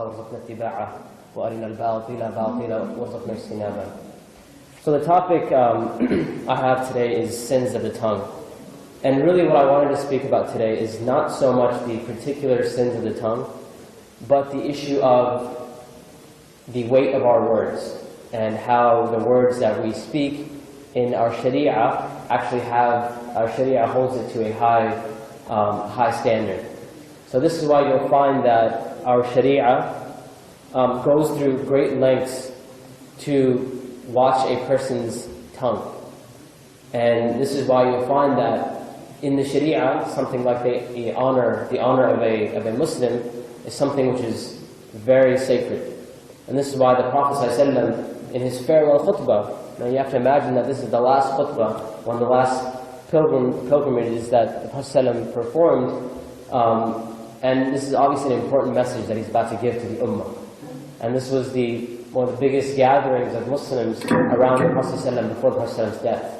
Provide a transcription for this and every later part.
وارزقنا اتباعه وأرنا الباطل باطلا وارزقنا اجتنابه. So the topic I have today is sins of the tongue. And really what I wanted to speak about today is not so much the particular sins of the tongue, but the issue of the weight of our words and how the words that we speak in our Sharia actually our Sharia holds it to a high standard. So this is why you'll find that our Sharia goes through great lengths to watch a person's tongue. And this is why you'll find that in the Sharia, something like the honor of a Muslim is something which is very sacred. And this is why the Prophet ﷺ, in his farewell khutbah, now you have to imagine that this is the last khutbah, one of the last pilgrimages that the Prophet ﷺ performed, and this is obviously an important message that he's about to give to the Ummah. And this was one of the biggest gatherings of Muslims around the Prophet ﷺ before the Prophet's death.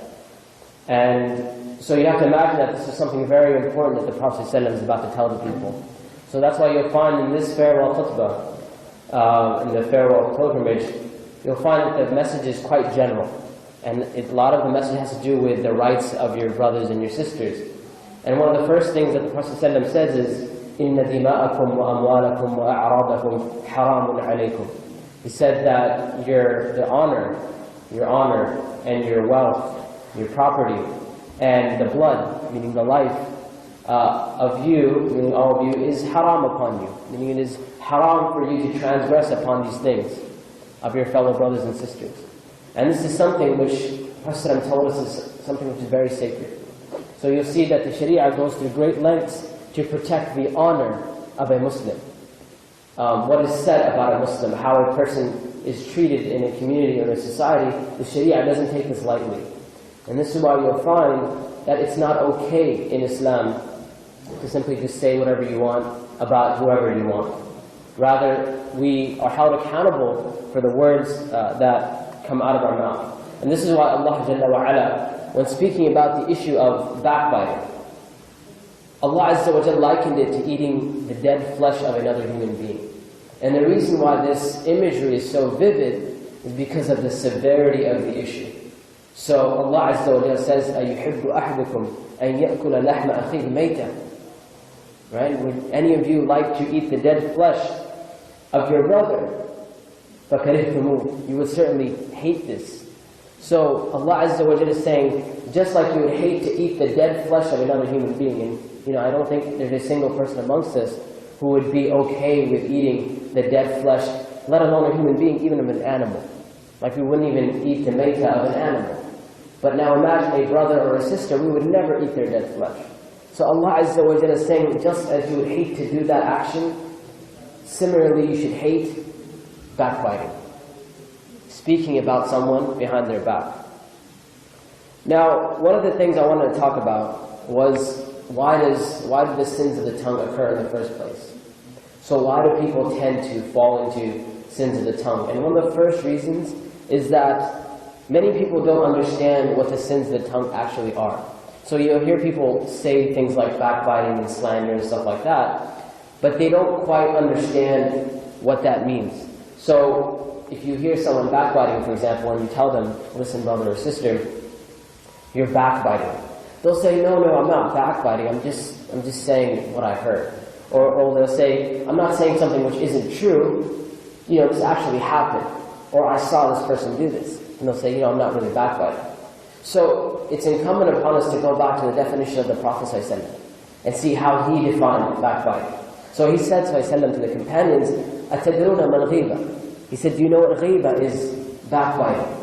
And so you have to imagine that this is something very important that the Prophet ﷺ is about to tell the people. So that's why you'll find in this farewell khutbah, in the farewell pilgrimage, you'll find that the message is quite general. And a lot of the message has to do with the rights of your brothers and your sisters. And one of the first things that the Prophet ﷺ says is, إِنَّ دِمَاءَكُمْ وَأَمْوَالَكُمْ وَأَعْرَاضَكُمْ حَرَامٌ عَلَيْكُمْ. He said that your honor and your wealth, your property, and the blood, meaning the life of you, meaning all of you, is haram upon you. Meaning it is haram for you to transgress upon these things of your fellow brothers and sisters. And this is something which Prophet told us is something which is very sacred. So you'll see that the Sharia goes through great lengths to protect the honor of a Muslim. What is said about a Muslim, how a person is treated in a community or a society, the Sharia doesn't take this lightly. And this is why you'll find that it's not okay in Islam to simply just say whatever you want about whoever you want. Rather, we are held accountable for the words that come out of our mouth. And this is why Allah Jalla wa Ala, when speaking about the issue of backbiting, Allah Azza wa Jalla likened it to eating the dead flesh of another human being. And the reason why this imagery is so vivid is because of the severity of the issue. So Allah Azza wa Jalla says, أَيُحِبُّ أَحْدُكُمْ أَنْ يَأْكُلَ لَحْمَ أَخِيهِ مَيْتًا. Right? Would any of you like to eat the dead flesh of your brother? فَكَرِهْتُمُوهُ. You would certainly hate this. So Allah Azza wa Jalla is saying, just like you would hate to eat the dead flesh of another human being, and I don't think there's a single person amongst us who would be okay with eating the dead flesh, let alone a human being, even of an animal. Like we wouldn't even eat the meta of an animal. But now imagine a brother or a sister, we would never eat their dead flesh. So Allah Azza wa Jalla is saying, just as you would hate to do that action, similarly you should hate backbiting. Speaking about someone behind their back. Now, one of the things I wanted to talk about was why did the sins of the tongue occur in the first place? So why do people tend to fall into sins of the tongue? And one of the first reasons is that many people don't understand what the sins of the tongue actually are. So you'll hear people say things like backbiting and slander and stuff like that, but they don't quite understand what that means. So if you hear someone backbiting, for example, and you tell them, listen, brother or sister, you're backbiting. They'll say, no, I'm not backbiting, I'm just saying what I heard. Or they'll say, I'm not saying something which isn't true, this actually happened. Or I saw this person do this. And they'll say, I'm not really backbiting. So it's incumbent upon us to go back to the definition of the Prophet ﷺ and see how he defined backbiting. So he said ﷺ to the companions, أَتَدْرُونَ مَنْ غِيبَ. He said, do you know what ghiba is? Backbiting.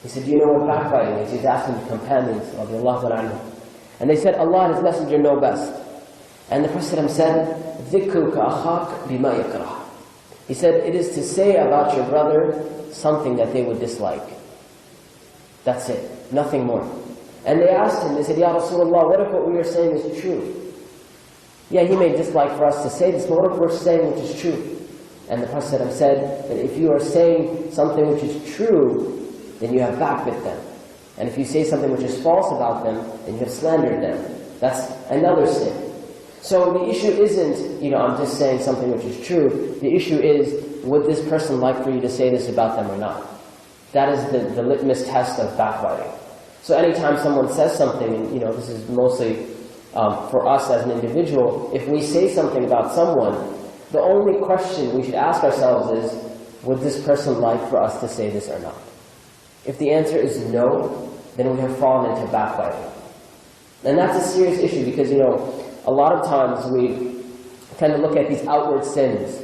He said, do you know what backbiting is? He's asking the companions, radiallahu anhu. And they said, Allah and His Messenger know best. And the Prophet said, ذِكْرُكَ أَخَاكَ بِمَا يَكْرَهُ. He said, it is to say about your brother something that they would dislike. That's it, nothing more. And they asked him, they said, Ya Rasulullah, what if what we are saying is true? Yeah, he may dislike for us to say this, but what if we're saying which is true? And the Prophet said that if you are saying something which is true, then you have backbit them. And if you say something which is false about them, then you have slandered them. That's another sin. So the issue isn't, I'm just saying something which is true. The issue is, would this person like for you to say this about them or not? That is the litmus test of backbiting. So anytime someone says something, and this is mostly for us as an individual, if we say something about someone, the only question we should ask ourselves is, would this person like for us to say this or not? If the answer is no, then we have fallen into backbiting. And that's a serious issue because, a lot of times we tend to look at these outward sins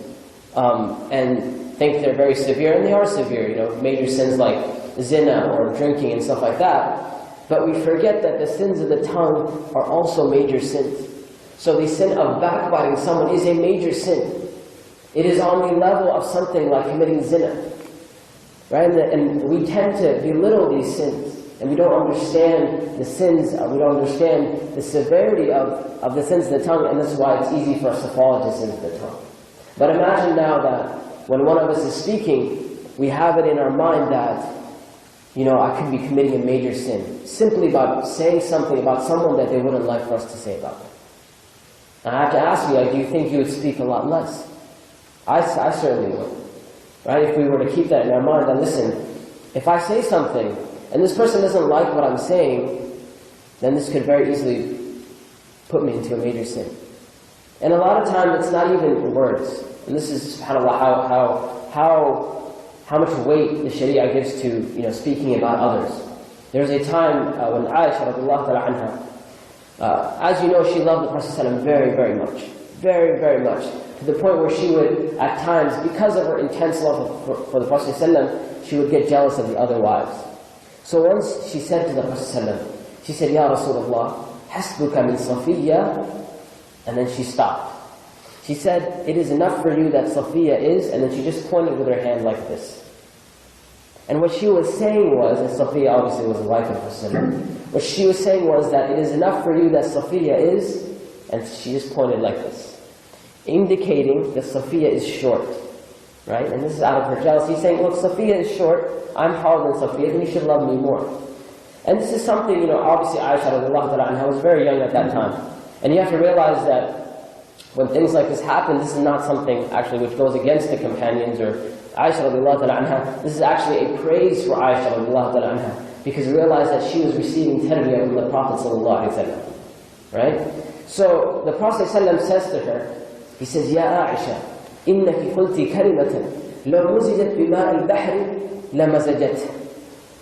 and think they're very severe, and they are severe, major sins like zina or drinking and stuff like that. But we forget that the sins of the tongue are also major sins. So the sin of backbiting someone is a major sin. It is on the level of something like committing zina. Right? And we tend to belittle these sins. And we don't understand the sins, we don't understand the severity of the sins of the tongue, and that's why it's easy for us to fall into sins of the tongue. But imagine now that when one of us is speaking, we have it in our mind that, I could be committing a major sin, simply by saying something about someone that they wouldn't like for us to say about them. And I have to ask you, do you think you would speak a lot less? I certainly would. Right? If we were to keep that in our mind, then listen, if I say something, and this person doesn't like what I'm saying, then this could very easily put me into a major sin. And a lot of times it's not even words. And this is, subhanAllah, how much weight the Sharia gives to speaking about others. There's a time when Aisha radiallahu ta'ala anha, as you know, she loved the Prophet ﷺ very, very much. Very, very much. To the point where she would, at times, because of her intense love for the Prophet ﷺ, she would get jealous of the other wives. So once she said to the Prophet ﷺ, she said, Ya Rasulullah, hasbuka min Safiya, and then she stopped. She said, it is enough for you that Safiya is, and then she just pointed with her hand like this. And what she was saying was, and Safiya obviously was the wife of the Prophet ﷺ, what she was saying was that it is enough for you that Safiya is, and she just pointed like this, indicating that Safiya is short. Right? And this is out of her jealousy. He's saying, look, Safiya is short, I'm taller than Safiya, then you should love me more. And this is something, obviously Aisha radiallahu ta'ala anha was very young at that time. And you have to realize that when things like this happen, this is not something actually which goes against the companions or Aisha radiallahu ta'ala anha. This is actually a praise for Aisha radiallahu ta'ala anha, because realize that she was receiving tarbiyah from the Prophet sallallahu alayhi wa sallam. Right? So the Prophet sallallahu says to her, he says, Ya Aisha, إنك قلت كلمة لو مزجت بماء البحر لمزجته.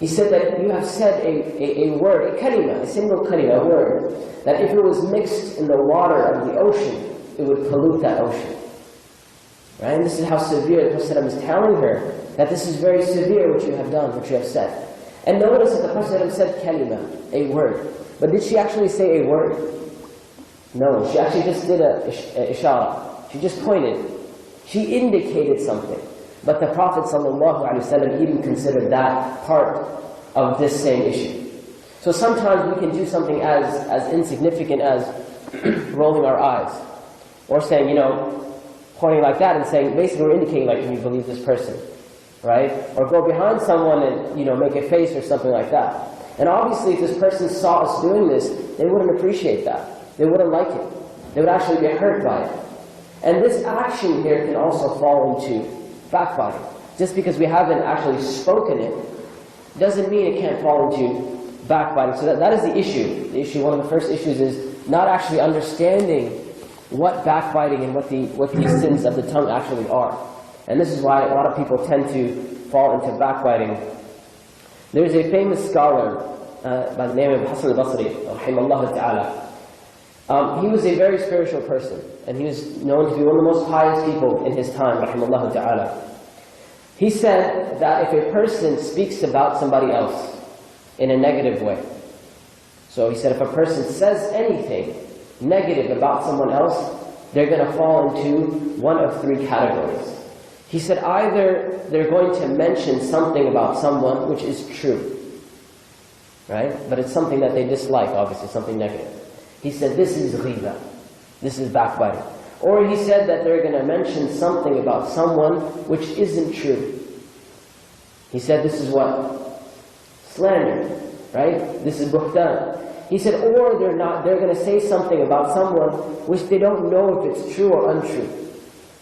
He said that you have said a word, a kalima, a single kalima, a word, that if it was mixed in the water of the ocean, it would pollute that ocean. Right? And this is how severe the Prophet is telling her, that this is very severe what you have done, what you have said. And notice that the Prophet said kalima, a word. But did she actually say a word? No, she actually just did a ishara. She just pointed. She indicated something. But the Prophet ﷺ even considered that part of this same issue. So sometimes we can do something as insignificant as rolling our eyes. Or saying, pointing like that and saying, basically we're indicating like, can you believe this person? Right? Or go behind someone and, make a face or something like that. And obviously if this person saw us doing this, they wouldn't appreciate that. They wouldn't like it. They would actually get hurt by it. And this action here can also fall into backbiting. Just because we haven't actually spoken it, doesn't mean it can't fall into backbiting. So that is the issue. The issue, one of the first issues is not actually understanding what backbiting and what these sins of the tongue actually are. And this is why a lot of people tend to fall into backbiting. There's a famous scholar by the name of Hasan al-Basri, rahimahullah ta'ala. He was a very spiritual person, and he was known to be one of the most pious people in his time, rahimahullah ta'ala. He said that if a person speaks about somebody else in a negative way, so he said if a person says anything negative about someone else, they're going to fall into one of three categories. He said either they're going to mention something about someone which is true, right? But it's something that they dislike, obviously, something negative. He said this is ghiba, this is backbiting. Or he said that they're going to mention something about someone which isn't true. He said this is what? Slander, right? This is buhtan. He said, or they're going to say something about someone which they don't know if it's true or untrue.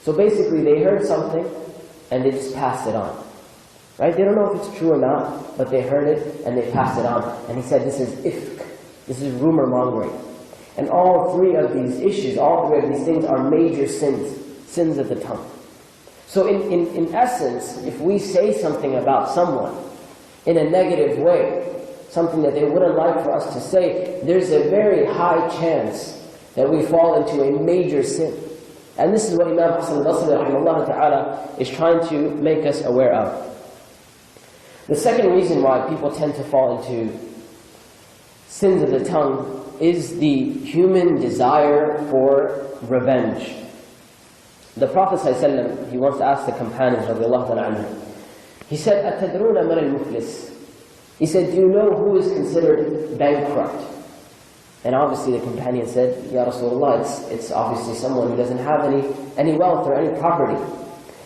So basically they heard something and they just passed it on. Right? They don't know if it's true or not, but they heard it and they passed it on. And he said, this is ifk. This is rumor mongering. And all three of these issues, all three of these things are major sins of the tongue. So in essence, if we say something about someone in a negative way, something that they wouldn't like for us to say, there's a very high chance that we fall into a major sin. And this is what Imam Hassan al-Basri rahimahullah ta'ala is trying to make us aware of. The second reason why people tend to fall into sins of the tongue is the human desire for revenge. The Prophet ﷺ, he once asked the companions radiallahu ta'ala anhu, he said, أَتَدْرُونَ مَنَ الْمُفْلِسِ? He said, do you know who is considered bankrupt? And obviously the companion said, Ya Rasulullah, it's obviously someone who doesn't have any wealth or any property.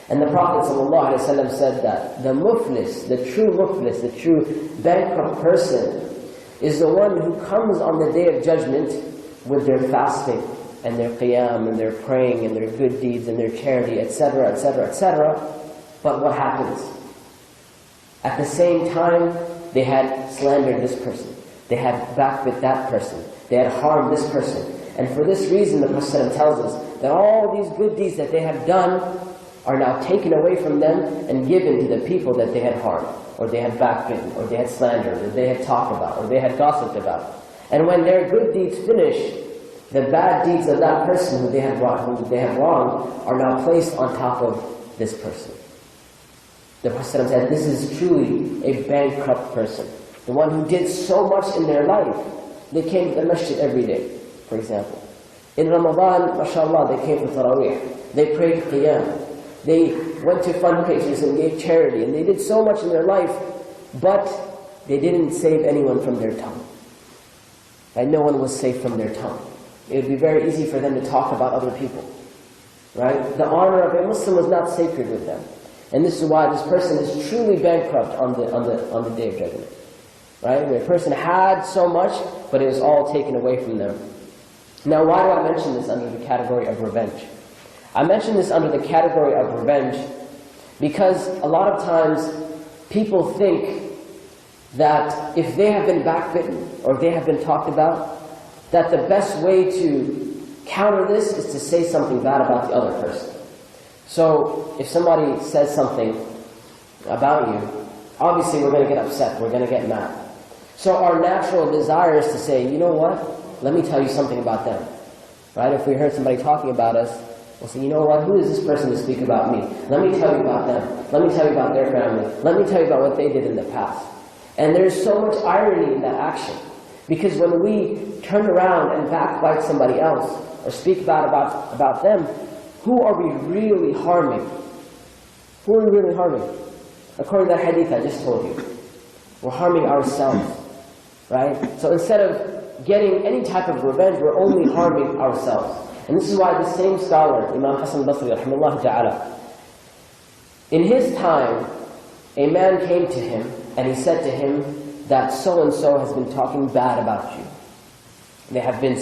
And the Prophet ﷺ said that the muflis, the true bankrupt person, is the one who comes on the Day of Judgment with their fasting and their qiyam and their praying and their good deeds and their charity, etc., etc., etc. But what happens? At the same time, they had slandered this person. They had backbit that person. They had harmed this person. And for this reason, the Prophet tells us that all these good deeds that they have done are now taken away from them and given to the people that they had harmed, or they had backbitten, or they had slandered, or they had talked about, or they had gossiped about. And when their good deeds finish, the bad deeds of that person who they had wronged are now placed on top of this person. The Prophet said, this is truly a bankrupt person. The one who did so much in their life. They came to the masjid every day, for example. In Ramadan, mashallah, they came to Taraweeh. They prayed qiyam. They went to fundraisers and gave charity. And they did so much in their life, but they didn't save anyone from their tongue. Right? No one was safe from their tongue. It would be very easy for them to talk about other people. Right? The honor of a Muslim was not sacred with them. And this is why this person is truly bankrupt on the Day of Judgment. Right? The person had so much, but it was all taken away from them. Now, why do I mention this under the category of revenge? I mention this under the category of revenge because a lot of times people think that if they have been backbitten or they have been talked about, that the best way to counter this is to say something bad about the other person. So if somebody says something about you, obviously we're going to get upset, we're going to get mad. So our natural desire is to say, you know what, let me tell you something about them. Right? If we heard somebody talking about us, we'll say, you know what, who is this person to speak about me? Let me tell you about them. Let me tell you about their family. Let me tell you about what they did in the past. And there's so much irony in that action. Because when we turn around and backbite somebody else, or speak bad about them, who are we really harming? Who are we really harming? According to the hadith I just told you, we're harming ourselves. Right? So instead of getting any type of revenge, we're only harming ourselves. And this is why the same scholar, Imam Hassan al-Basri, rahimahullah ta'ala, in his time, a man came to him and he said to him that so-and-so has been talking bad about you. They have been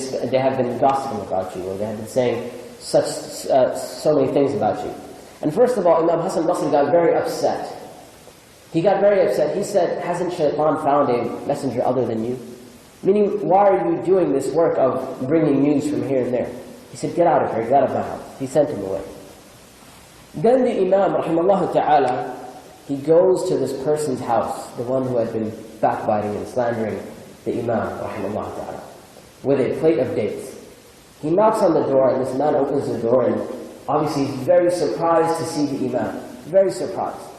gossiping about you, or they have been saying so many things about you. And first of all, Imam Hassan al-Basri got very upset. He got very upset. He said, hasn't Shaitan found a messenger other than you? Meaning, why are you doing this work of bringing news from here and there? He said, get out of here, get out of my house. He sent him away. Then the Imam, rahimahullah ta'ala, he goes to this person's house, the one who had been backbiting and slandering the Imam, rahimahullah ta'ala, with a plate of dates. He knocks on the door, and this man opens the door, and obviously he's very surprised to see the Imam. Very surprised.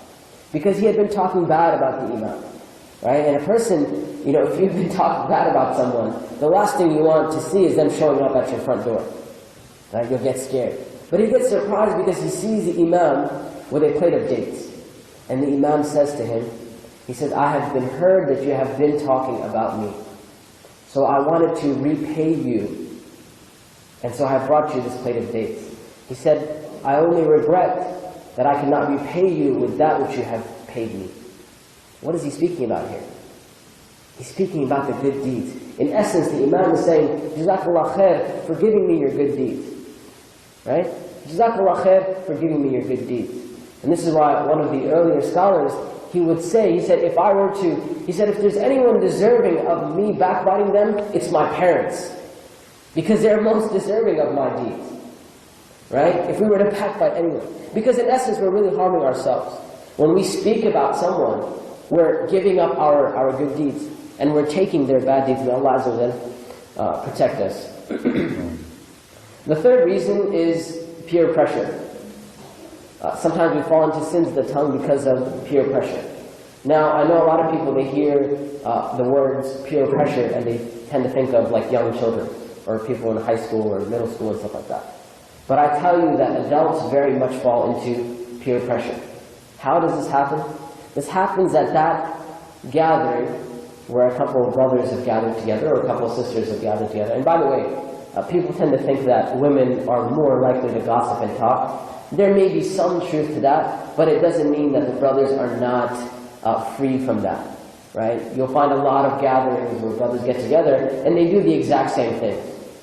Because he had been talking bad about the Imam. Right? And a person, if you've been talking bad about someone, the last thing you want to see is them showing up at your front door. Right? You'll get scared. But he gets surprised because he sees the Imam with a plate of dates. And the Imam says to him, he says, I have been heard that you have been talking about me. So I wanted to repay you. And so I have brought you this plate of dates. He said, I only regret that I cannot repay you with that which you have paid me. What is he speaking about here? He's speaking about the good deeds. In essence, the Imam is saying, Jazakallah khair for giving me your good deeds. Right? Jazakallah khair for giving me your good deeds. And this is why one of the earlier scholars, he would say, he said, if there's anyone deserving of me backbiting them, it's my parents. Because they're most deserving of my deeds. Right? If we were to backbite anyone. Because in essence, we're really harming ourselves. When we speak about someone, we're giving up our good deeds, and we're taking their bad deeds. May Allah Azza wa Jal protect us. The third reason is peer pressure. Sometimes we fall into sins of the tongue because of peer pressure. Now, I know a lot of people, they hear the words peer pressure, and they tend to think of like young children, or people in high school or middle school and stuff like that. But I tell you that adults very much fall into peer pressure. How does this happen? This happens at that gathering where a couple of brothers have gathered together, or a couple of sisters have gathered together. And by the way, people tend to think that women are more likely to gossip and talk. There may be some truth to that, but it doesn't mean that the brothers are not free from that, right? You'll find a lot of gatherings where brothers get together and they do the exact same thing,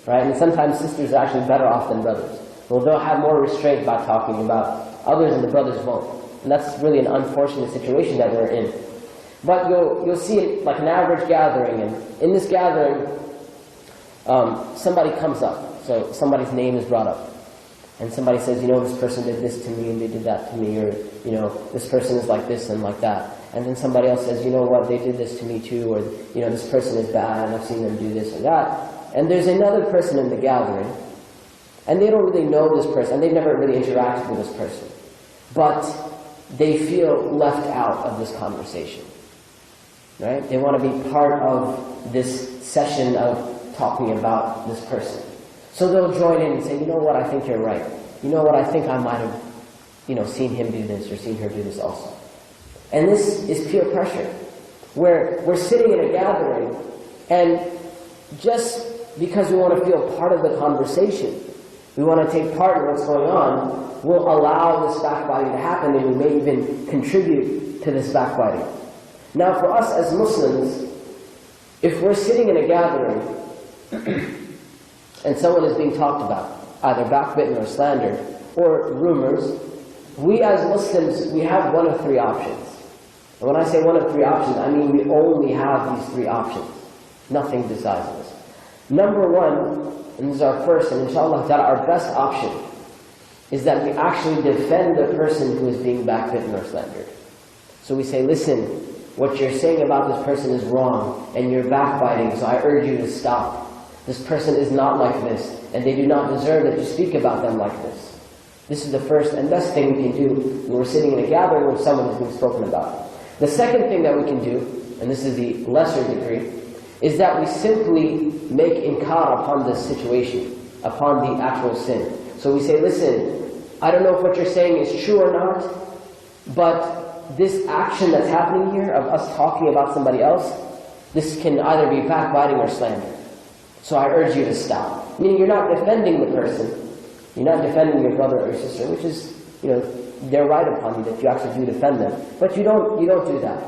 right? And sometimes sisters are actually better off than brothers. Well, they'll have more restraint by talking about others, and the brothers won't. And that's really an unfortunate situation that we're in. But you'll see it like an average gathering, and in this gathering, somebody comes up. So somebody's name is brought up. And somebody says, this person did this to me and they did that to me, or, this person is like this and like that. And then somebody else says, what, they did this to me too, or, this person is bad and I've seen them do this or that. And there's another person in the gathering, and they don't really know this person, and they've never really interacted with this person. But they feel left out of this conversation, right? They want to be part of this session of talking about this person. So they'll join in and say, what, I think you're right. What, I think I might have, seen him do this or seen her do this also. And this is peer pressure, where we're sitting in a gathering, and just because we want to feel part of the conversation, we want to take part in what's going on, we'll allow this backbiting to happen, and we may even contribute to this backbiting. Now for us as Muslims, if we're sitting in a gathering, and someone is being talked about, either backbitten or slandered, or rumors, we as Muslims, we have one of three options. And when I say one of three options, I mean we only have these three options. Nothing besides this. Number one, and this is our first, and inshallah our best option, is that we actually defend the person who is being backbitten or slandered. So we say, listen, what you're saying about this person is wrong, and you're backbiting, so I urge you to stop. This person is not like this, and they do not deserve that you speak about them like this. This is the first and best thing we can do when we're sitting in a gathering where someone is being spoken about. The second thing that we can do, and this is the lesser degree, is that we simply make inkar upon this situation, upon the actual sin. So we say, listen, I don't know if what you're saying is true or not, but this action that's happening here, of us talking about somebody else, this can either be backbiting or slander. So I urge you to stop. Meaning you're not defending the person. You're not defending your brother or your sister, which is, they're right upon you that you actually do defend them. But you don't do that.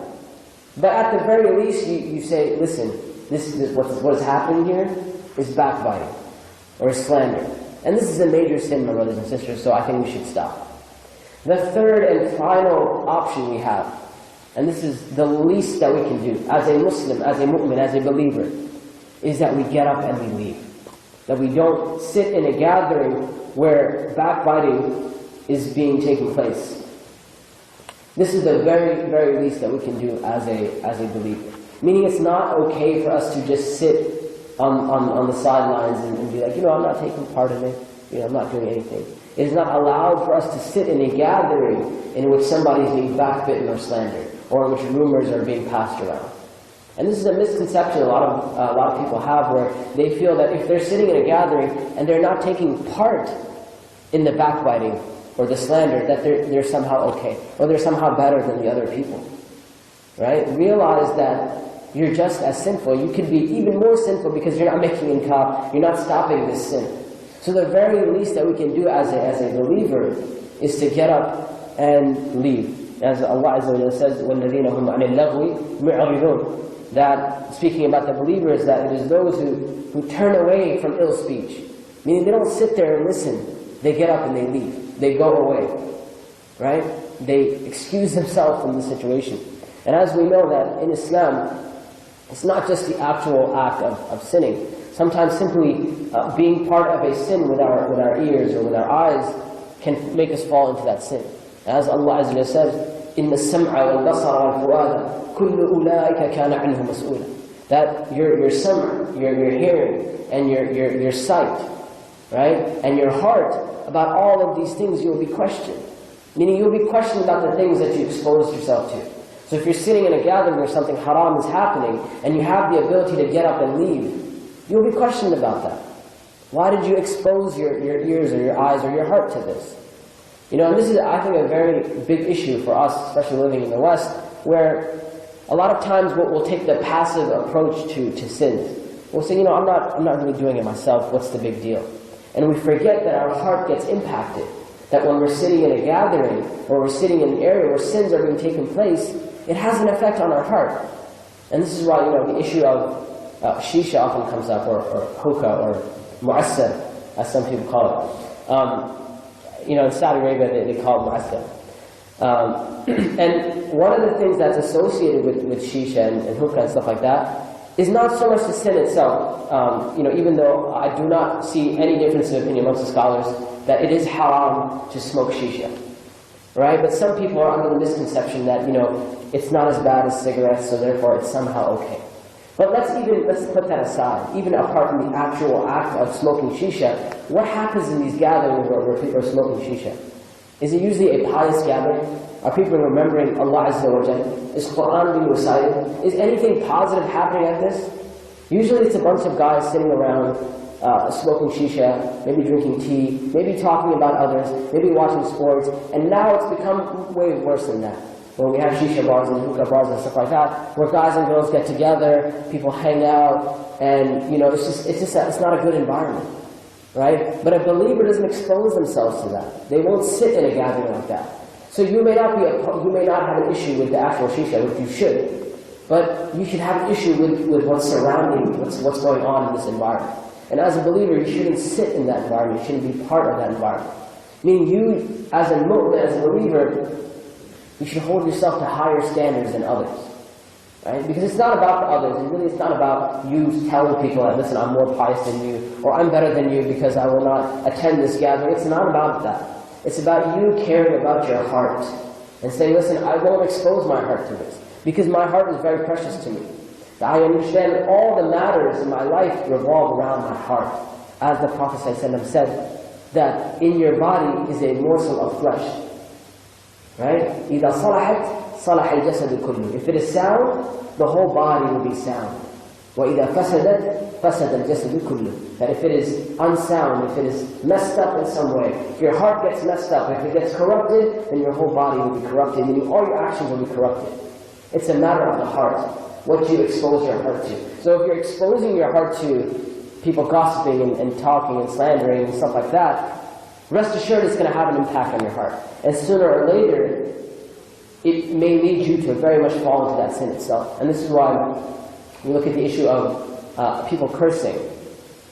But at the very least, you say, listen, what is happening here is backbiting or slander. And this is a major sin, my brothers and sisters, so I think we should stop. The third and final option we have, and this is the least that we can do as a Muslim, as a mu'min, as a believer, is that we get up and we leave. That we don't sit in a gathering where backbiting is being taken place. This is the very, very least that we can do as a believer. Meaning it's not okay for us to just sit on the sidelines and be like, I'm not taking part in it, I'm not doing anything. It is not allowed for us to sit in a gathering in which somebody is being backbitten or slandered, or in which rumors are being passed around. And this is a misconception a lot of people have, where they feel that if they're sitting in a gathering and they're not taking part in the backbiting or the slander, that they're somehow okay, or they're somehow better than the other people. Right? Realize that you're just as sinful. You could be even more sinful because you're not making inkar, you're not stopping this sin. So the very least that we can do as a believer is to get up and leave. As Allah Azza wa Jalla says, وَالَّذِينَ هُمْ عَنِ اللَّغْوِ مُعْرِضُونَ. that, speaking about the believers, that it is those who turn away from ill speech. Meaning they don't sit there and listen. They get up and they leave. They go away. Right? They excuse themselves from the situation. And as we know that in Islam, it's not just the actual act of sinning. Sometimes simply being part of a sin with our ears or with our eyes can make us fall into that sin. As Allah Azza wa says, إِنَّ السَّمْعَ وَالْبَصَرَ وَالْفُؤَادَ كُلُّ أُولَٰئِكَ كَانَ عَنْهُ مَسْئُولًا. That your sam', your hearing, and your sight, right, and your heart, about all of these things you'll be questioned. Meaning you'll be questioned about the things that you exposed yourself to. So if you're sitting in a gathering where something haram is happening, and you have the ability to get up and leave, you'll be questioned about that. Why did you expose your ears or your eyes or your heart to this? You know, and this is, I think, a very big issue for us, especially living in the West, where a lot of times we'll take the passive approach to sins. We'll say, you know, I'm not really doing it myself, what's the big deal? And we forget that our heart gets impacted. That when we're sitting in a gathering, or we're sitting in an area where sins are being taken place, it has an effect on our heart. And this is why, you know, the issue of shisha often comes up, or hookah, or mu'assar, as some people call it. You know, in Saudi Arabia, they call it mu'assar. And one of the things that's associated with shisha and hookah and stuff like that is not so much the sin itself. You know, even though I do not see any difference in opinion amongst the scholars that it is haram to smoke shisha, right? But some people are under the misconception that, you know, it's not as bad as cigarettes, so therefore it's somehow okay. But let's put that aside. Even apart from the actual act of smoking shisha, what happens in these gatherings where people are smoking shisha? Is it usually a pious gathering? Are people remembering Allah Azza wa Jalla? Is Quran being recited? Is anything positive happening at this? Usually it's a bunch of guys sitting around, smoking shisha, maybe drinking tea, maybe talking about others, maybe watching sports, and now it's become way worse than that. When we have shisha bars and hookah bars and stuff like that, where guys and girls get together, people hang out, and you know, it's not a good environment, right? But a believer doesn't expose themselves to that. They won't sit in a gathering like that. So you may not have an issue with the actual shisha, which you should, but you should have an issue with what's surrounding you, what's going on in this environment. And as a believer, you shouldn't sit in that environment. You shouldn't be part of that environment. Meaning you, as a mu'min, as a believer, you should hold yourself to higher standards than others, right? Because it's not about the others. And really, it's not about you telling people that, listen, I'm more pious than you, or I'm better than you because I will not attend this gathering. It's not about that. It's about you caring about your heart and saying, listen, I won't expose my heart to this because my heart is very precious to me. I understand that all the matters in my life revolve around my heart. As the Prophet ﷺ said, that in your body is a morsel of flesh. Right? إِذَا صَلَحَتْ صَلَحَ الْجَسَدُ كُلُّهُ. If it is sound, the whole body will be sound. وَإِذَا فَسَدَتْ فَسَدَ الْجَسَدُ كُلُّهُ. That if it is unsound, if it is messed up in some way, if your heart gets messed up, if it gets corrupted, then your whole body will be corrupted, meaning all your actions will be corrupted. It's a matter of the heart, what you expose your heart to. So if you're exposing your heart to people gossiping and talking and slandering and stuff like that, rest assured it's going to have an impact on your heart. And sooner or later, it may lead you to very much fall into that sin itself. And this is why we look at the issue of people cursing.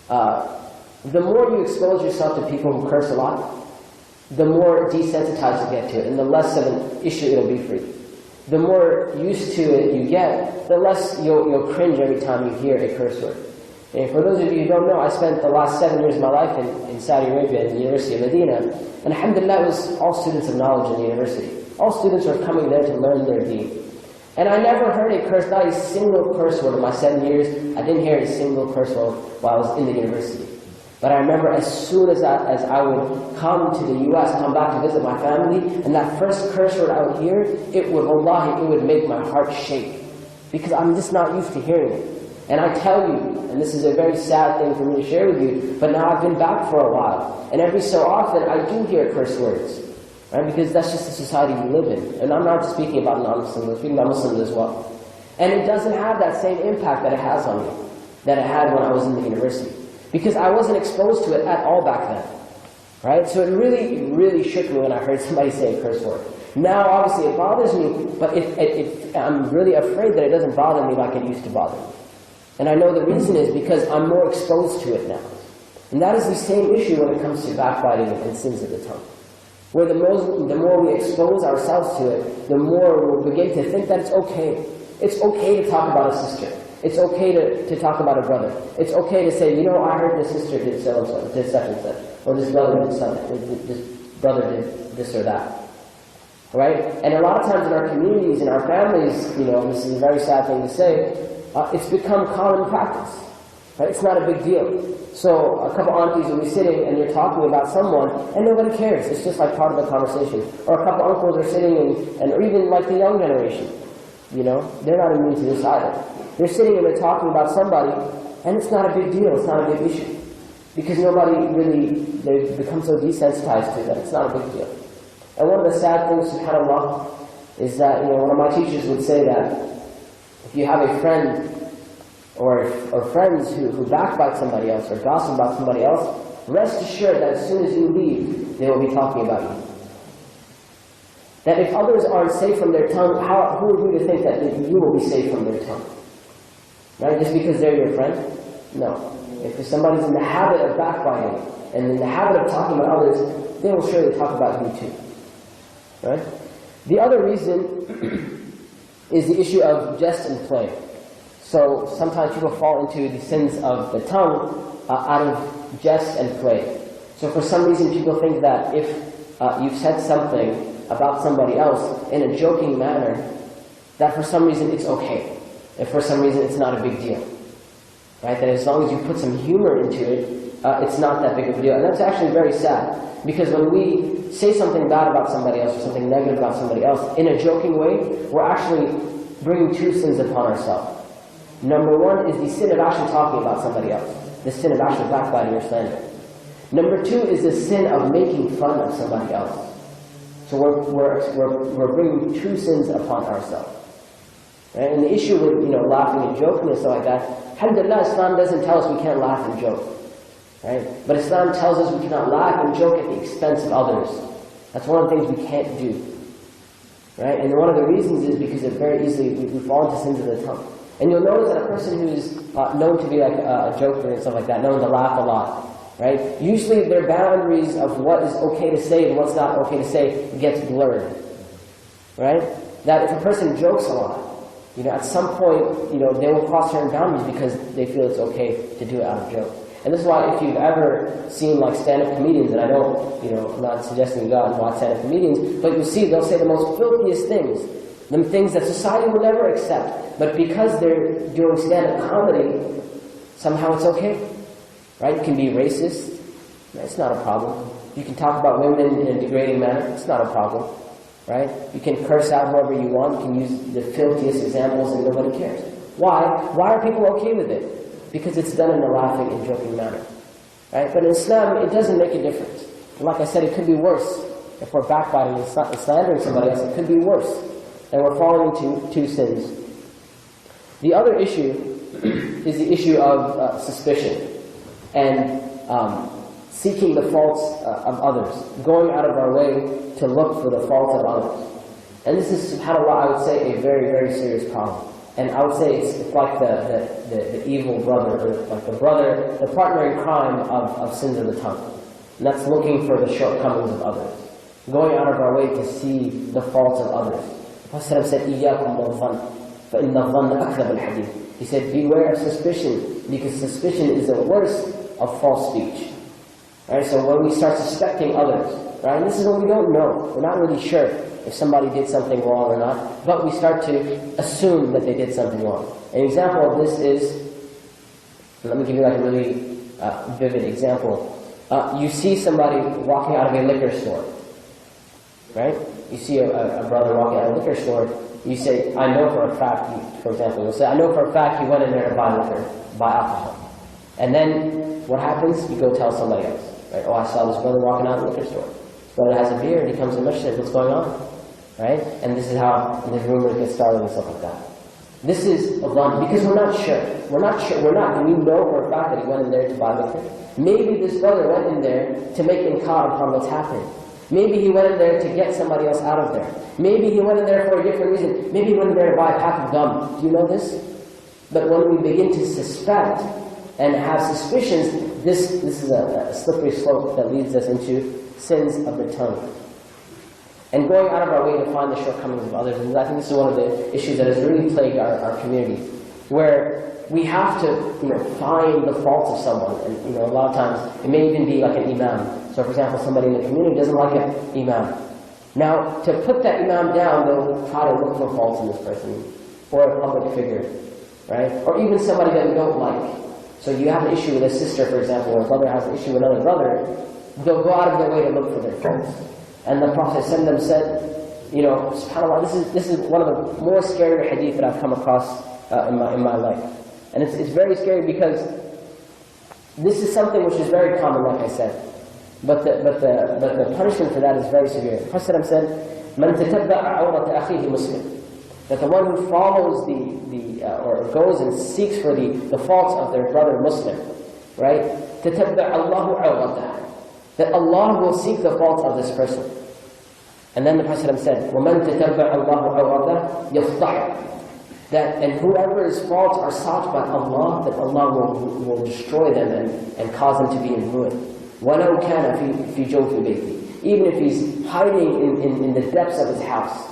The more you expose yourself to people who curse a lot, the more desensitized you get to it, and the less of an issue it'll be for you. The more used to it you get, the less you'll cringe every time you hear a curse word. And for those of you who don't know, I spent the last 7 years of my life in Saudi Arabia, in the University of Medina, and alhamdulillah, it was all students of knowledge in the university. All students were coming there to learn their deen. And I never heard a curse, not a single curse word in my 7 years. I didn't hear a single curse word while I was in the university. But I remember as soon as I would come to the US, come back to visit my family, and that first curse word I would hear, it would make my heart shake. Because I'm just not used to hearing it. And I tell you, and this is a very sad thing for me to share with you, but now I've been back for a while, and every so often I do hear curse words, right? Because that's just the society we live in. And I'm not just speaking about non-Muslims, I'm speaking about Muslims as well. And it doesn't have that same impact that it has on me, that it had when I was in the university. Because I wasn't exposed to it at all back then, right? So it really, really shook me when I heard somebody say a curse word. Now, obviously, it bothers me, but if I'm really afraid that it doesn't bother me like it used to bother me. And I know the reason is because I'm more exposed to it now. And that is the same issue when it comes to backbiting and sins of the tongue. Where the more we expose ourselves to it, the more we'll begin to think that it's okay. It's okay to talk about a sister. It's okay to talk about a brother. It's okay to say, you know, I heard this sister did so-and-so, did such and such. Or this brother did something, this brother did this or that. Right? And a lot of times in our communities, in our families, you know, this is a very sad thing to say, it's become common practice. Right? It's not a big deal. So a couple aunties will be sitting and you're talking about someone and nobody cares. It's just like part of the conversation. Or a couple uncles are sitting or even like the young generation. You know, they're not immune to this either. They're sitting and they're talking about somebody and it's not a big deal. It's not a big issue. Because nobody really, they've become so desensitized to that. It's not a big deal. And one of the sad things, subhanAllah, is that, you know, one of my teachers would say that if you have a friend or friends who backbite somebody else or gossip about somebody else, rest assured that as soon as you leave, they will be talking about you. That if others aren't safe from their tongue, who are you to think that you will be safe from their tongue? Right? Just because they're your friend? No. If somebody's in the habit of backbiting and in the habit of talking about others, they will surely talk about you too. Right? The other reason is the issue of jest and play. So sometimes people fall into the sins of the tongue out of jest and play. So for some reason people think that if you've said something about somebody else in a joking manner, that for some reason it's okay. And for some reason it's not a big deal. Right? That as long as you put some humor into it, it's not that big of a deal. And that's actually very sad. Because when we say something bad about somebody else or something negative about somebody else in a joking way, we're actually bringing two sins upon ourselves. Number one is the sin of actually talking about somebody else. The sin of actually backbiting or slander. Number two is the sin of making fun of somebody else. So we're bringing two sins upon ourselves. Right? And the issue with, you know, laughing and joking and stuff like that, alhamdulillah, Islam doesn't tell us we can't laugh and joke. Right? But Islam tells us we cannot laugh and joke at the expense of others. That's one of the things we can't do. Right? And one of the reasons is because it very easily we fall into sins of the tongue. And you'll notice that a person who is known to be like a joker and stuff like that, known to laugh a lot, right? Usually their boundaries of what is okay to say and what's not okay to say gets blurred. Right? That if a person jokes a lot, you know, at some point, you know, they will cross certain boundaries because they feel it's okay to do it out of joke. And this is why if you've ever seen like stand-up comedians, and I don't, you know, I'm not suggesting you go out and watch stand-up comedians, but you'll see they'll say the most filthiest things, them things that society will never accept. But because they're doing stand-up comedy, somehow it's okay. Right? You can be racist. It's not a problem. You can talk about women in a degrading manner. It's not a problem. Right? You can curse out whoever you want. You can use the filthiest examples and nobody cares. Why? Why are people okay with it? Because it's done in a laughing and joking manner. Right? But in Islam, it doesn't make a difference. And like I said, it could be worse. If we're backbiting and slandering somebody else, it could be worse. And we're falling into two sins. The other issue is the issue of suspicion and seeking the faults of others, going out of our way to look for the faults of others. And this is, subhanAllah, I would say a very, very serious problem. And I would say it's like the evil brother, or like the partner in crime of sins of the tongue. And that's looking for the shortcomings of others, going out of our way to see the faults of others. The Prophet said, إِيَّاكُمْ وَالظَّنِّ فَإِنَّ الظَّنَّ أَكْذَبَ الْحَدِيثِ. He said, beware of suspicion, because suspicion is the worst of false speech. Right? So when we start suspecting others, right? And this is when we don't know. We're not really sure if somebody did something wrong or not, but we start to assume that they did something wrong. An example of this is, let me give you like a really vivid example. You see somebody walking out of a liquor store, right? You see a brother walking out of a liquor store, you say, I know for a fact, for example, you'll say, I know for a fact he went in there to buy liquor, buy alcohol. And then, what happens? You go tell somebody else, right? Oh, I saw this brother walking out of the liquor store. This brother has a beer, and he comes to the masjid, what's going on? Right? And this is how the rumors get started and stuff like that. This is Allah, because we're not sure. Do we know for a fact that he went in there to buy liquor? Maybe this brother went in there to make inkar upon what's happening. Maybe he went in there to get somebody else out of there. Maybe he went in there for a different reason. Maybe he went in there to buy a pack of gum. Do you know this? But when we begin to suspect and have suspicions, this is a slippery slope that leads us into sins of the tongue. And going out of our way to find the shortcomings of others. And I think this is one of the issues that has really plagued our community, where we have to find the faults of someone. And a lot of times, it may even be like an imam. So for example, somebody in the community doesn't like an imam. Now, to put that imam down, they'll try to look for faults in this person, or a public figure, right? Or even somebody that we don't like. So you have an issue with a sister, for example, or a brother has an issue with another brother, they'll go out of their way to look for their faults. And the Prophet said, subhanAllah, this is one of the more scary hadith that I've come across in my life. And it's very scary because this is something which is very common, like I said. But the punishment for that is very severe. The Prophet said, "Man tatabba'a awrata akhihi Muslim." That the one who follows or goes and seeks for the faults of their brother Muslim, right? Tatabba'a Allahu awrata. That Allah will seek the faults of this person. And then the Prophet said, وَمَنْ تَتَبَّعَ اللَّهُ عَوْرَتَهُ يَفْضَحُ. And whoever's faults are sought by Allah, that Allah will destroy them and cause them to be in ruin. وَلَوْ كَانَ فِي جَوْفِ بَيْتِهِ. Even if he's hiding in the depths of his house.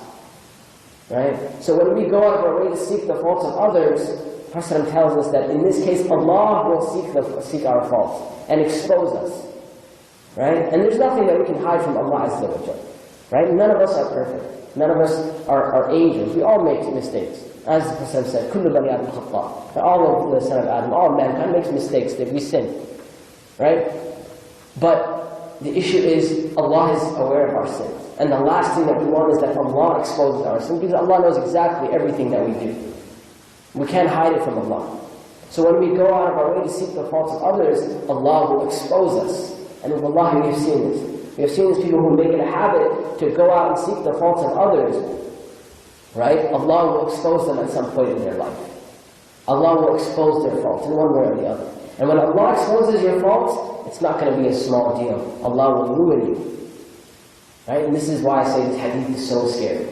Right? So when we go out of our way to seek the faults of others, the Prophet tells us that in this case, Allah will seek our faults and expose us. Right? And there's nothing that we can hide from Allah Azza wa Jalla. Right? None of us are perfect. None of us are angels. We all make mistakes. As the Prophet said, كُلُّ بَنِي آدَمَ خَطَّاءٌ. All of the son of Adam, all mankind makes mistakes, that we sin. Right? But the issue is, Allah is aware of our sins. And the last thing that we want is that Allah exposes our sins, because Allah knows exactly everything that we do. We can't hide it from Allah. So when we go out of our way to seek the faults of others, Allah will expose us. And wallahi, we have seen this. We have seen these people who make it a habit to go out and seek the faults of others. Right? Allah will expose them at some point in their life. Allah will expose their faults in one way or the other. And when Allah exposes your faults, it's not going to be a small deal. Allah will ruin you. Right? And this is why I say this hadith is so scary.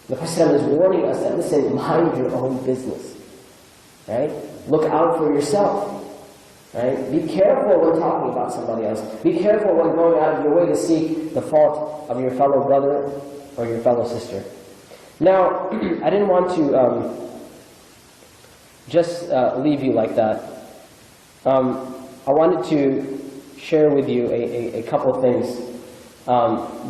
The Prophet is warning us that, listen, mind your own business. Right? Look out for yourself. Right? Be careful when talking about somebody else. Be careful when going out of your way to seek the fault of your fellow brother or your fellow sister. Now, I didn't want to just leave you like that. I wanted to share with you a couple of things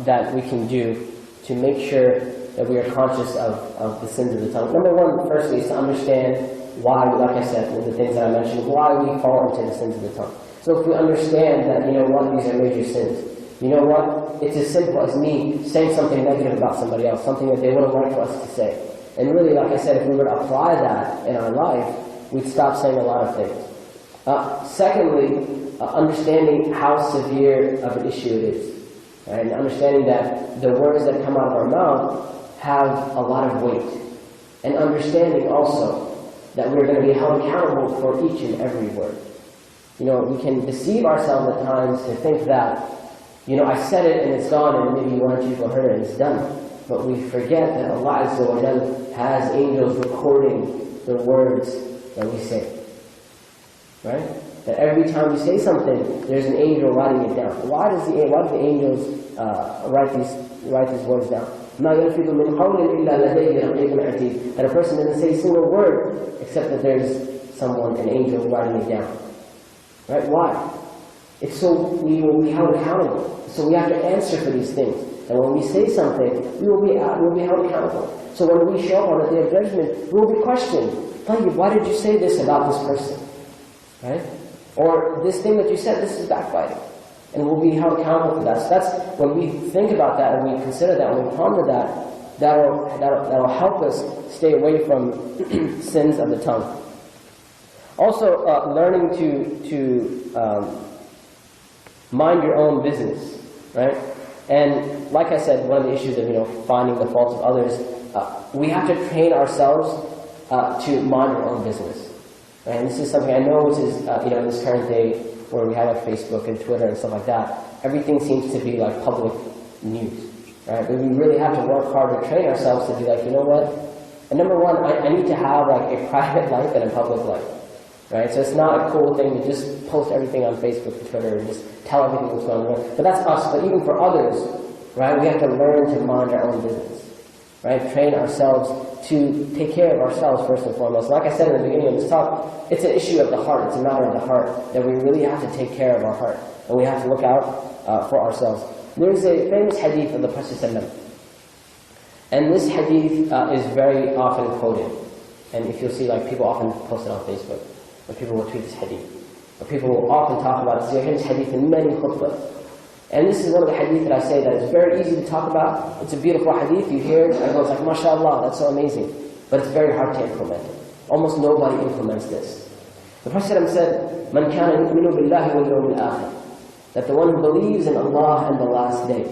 that we can do to make sure that we are conscious of the sins of the tongue. Number one, firstly, is to understand why, like I said, with the things that I mentioned, why we fall into the sins of the tongue. So if we understand that, these are major sins, it's as simple as me saying something negative about somebody else, something that they wouldn't like for us to say. And really, like I said, if we were to apply that in our life, we'd stop saying a lot of things. Secondly, understanding how severe of an issue it is. Right? And understanding that the words that come out of our mouth have a lot of weight. And understanding also that we're going to be held accountable for each and every word. We can deceive ourselves at times to think that, I said it and it's gone and maybe one or two people heard it and it's done. But we forget that Allah Azza wa Jalla has angels recording the words that we say. Right? That every time we say something, there's an angel writing it down. Why do the angels write these words down? That a person doesn't say a single word except that there's an angel writing it down. Right? Why? It's so we will be held accountable. So we have to answer for these things. And when we say something, we will be held accountable. So when we show up on the day of judgment, we will be questioned. Why did you say this about this person? Right? Or this thing that you said, this is backbiting. And we'll be held accountable for that. So that's when we think about that and we consider that, when we ponder that, that'll help us stay away from sins of the tongue. Also, learning to mind your own business, right? And like I said, one of the issues of finding the faults of others, we have to train ourselves to mind our own business. Right? And this is something I know is in this current day where we have Facebook and Twitter and stuff like that, everything seems to be like public news, right? But we really have to work hard to train ourselves to be like, you know what? And number one, I need to have like a private life and a public life, right? So it's not a cool thing to just post everything on Facebook and Twitter and just tell everything what's going on. But that's us. But even for others, right? We have to learn to mind our own business, right? Train ourselves to take care of ourselves first and foremost. Like I said in the beginning of this talk, it's an issue of the heart. It's a matter of the heart that we really have to take care of our heart, and we have to look out for ourselves. There's a famous hadith of the Prophet ﷺ, and this hadith is very often quoted. And if you'll see, like people often post it on Facebook, or people will tweet this hadith, or people will often talk about it. So you hear this hadith in many khutbah. And this is one of the hadith that I say that is very easy to talk about. It's a beautiful hadith. You hear it, everyone's like, mashallah, that's so amazing. But it's very hard to implement it. Almost nobody implements this. The Prophet said, "Man kana yu'minu billahi wal yawmil akhir," that the one who believes in Allah and the last day,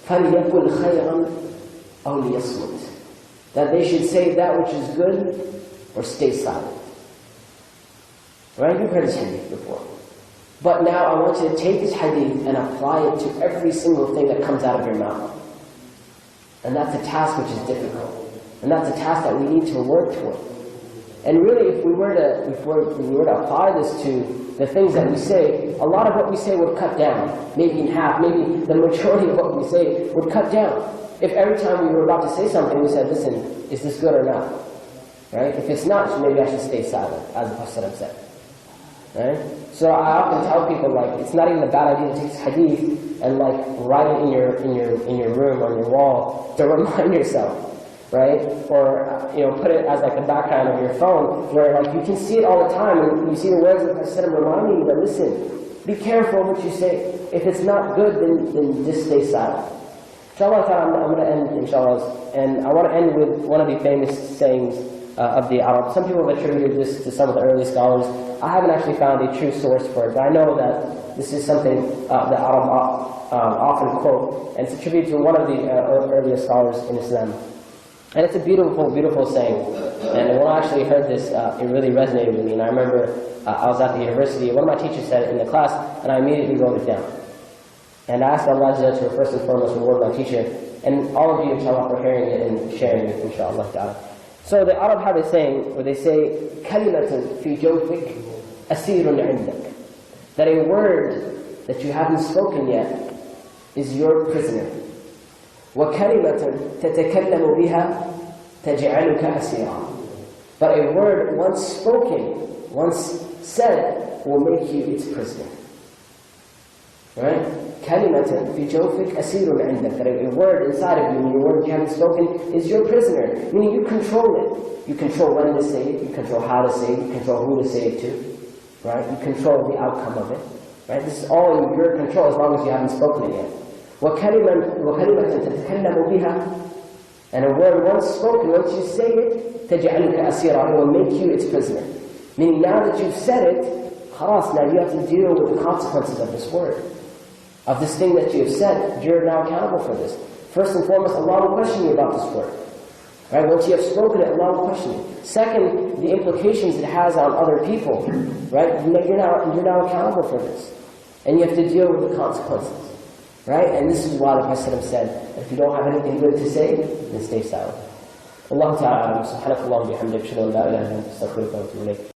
فَلْيَقُلْ خَيْرًا أَوْ لِيَصْمُتْ, that they should say that which is good or stay silent. Right? You've heard this hadith before. But now I want you to take this hadith and apply it to every single thing that comes out of your mouth. And that's a task which is difficult. And that's a task that we need to work toward. And really, if we were to apply this to the things that we say, a lot of what we say would cut down, maybe in half, maybe the majority of what we say would cut down. If every time we were about to say something, we said, listen, is this good or not? Right? If it's not, maybe I should stay silent, as the Prophet said. Right? So I often tell people, like, it's not even a bad idea to take this hadith and like write it in your room, on your wall, to remind yourself, right? Or put it as like the background of your phone, where like you can see it all the time, and you see the words of Hashem reminding you that, listen, be careful what you say. If it's not good, then just stay silent. Inshallah, I'm going to end, inshallah, and I want to end with one of the famous sayings of the Arab. Some people have attributed this to some of the early scholars. I haven't actually found a true source for it, but I know that this is something that Arab often quote, and it's attributed to one of the earliest scholars in Islam. And it's a beautiful, beautiful saying. And when I actually heard this, it really resonated with me. And I remember I was at the university, one of my teachers said it in the class, and I immediately wrote it down. And I asked Allah to first and foremost reward my teacher, and all of you, inshallah, for hearing it and sharing it, inshallah. So the Arab have a saying where they say, كَلِمَةٌ فِي جَوْفِكَ أَسِيرٌ عِنْدَكَ, that a word that you haven't spoken yet is your prisoner. وَكَلِمَةٌ تَتَكَلَّمُ بِهَا تَجْعَلُكَ أَسِيرًا, but a word once spoken, once said, will make you its prisoner. Right? كَلِمَةٌ فِي جَوْفِكَ أَسِيرٌ عِنْدَكَ, that a word inside of you, and your word you haven't spoken, is your prisoner. Meaning you control it. You control when to say it, you control how to say it, you control who to say it to. Right? You control the outcome of it. Right? This is all in your control as long as you haven't spoken it yet. وَكَلِمَةٌ تَتَكَلَّمُ بِهَا, and a word once spoken, once you say it, تَجْعَلُكَ أَسِيرًا, it will make you its prisoner. Meaning now that you've said it, خلاص, now you have to deal with the consequences of this word. Of this thing that you have said, you're now accountable for this. First and foremost, Allah will question you about this word. Right? Once you have spoken it, Allah will question you. Second, the implications it has on other people. Right? You're now accountable for this. And you have to deal with the consequences. Right? And this is why the Prophet said, if you don't have anything good to say, then stay silent. Allah Ta'ala, subhanahu wa ta'ala, bihamdik, shadu an la ilaha illa anta, astaghfiruka wa atubu ilayk.